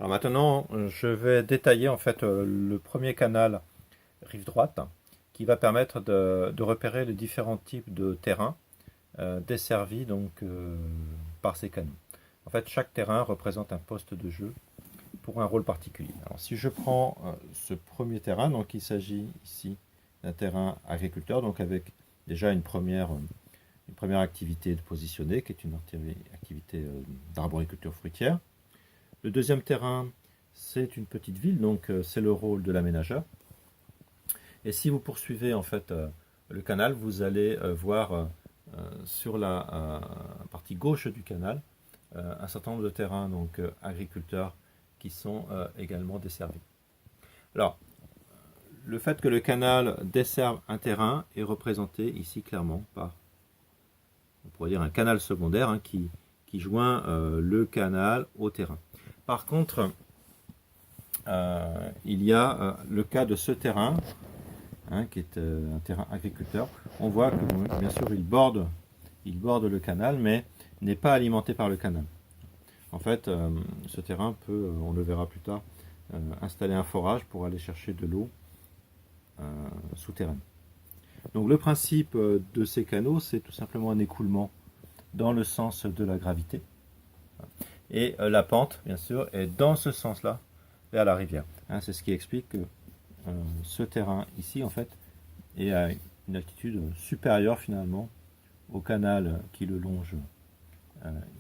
Alors maintenant, je vais détailler en fait le premier canal rive droite qui va permettre de repérer les différents types de terrains desservis par ces canaux. En fait, chaque terrain représente un poste de jeu pour un rôle particulier. Alors si je prends ce premier terrain, donc il s'agit ici d'un terrain agriculteur, donc avec déjà une première activité de positionner, qui est une activité d'arboriculture fruitière. Le deuxième terrain, c'est une petite ville, donc c'est le rôle de l'aménageur. Et si vous poursuivez en fait le canal, vous allez voir sur la partie gauche du canal un certain nombre de terrains donc agriculteurs qui sont également desservis. Alors, le fait que le canal desserve un terrain est représenté ici clairement par, on pourrait dire, un canal secondaire qui joint le canal au terrain. Par contre, il y a le cas de ce terrain, qui est un terrain agriculteur. On voit que bien sûr il borde le canal, mais n'est pas alimenté par le canal. En fait, ce terrain peut, on le verra plus tard, installer un forage pour aller chercher de l'eau souterraine. Donc le principe de ces canaux, c'est tout simplement un écoulement dans le sens de la gravité. Et la pente, bien sûr, est dans ce sens-là, vers la rivière. C'est ce qui explique que ce terrain ici, en fait, est à une altitude supérieure finalement au canal qui le longe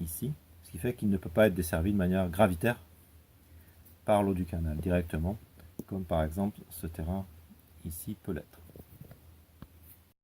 ici, ce qui fait qu'il ne peut pas être desservi de manière gravitaire par l'eau du canal directement, comme par exemple ce terrain ici peut l'être.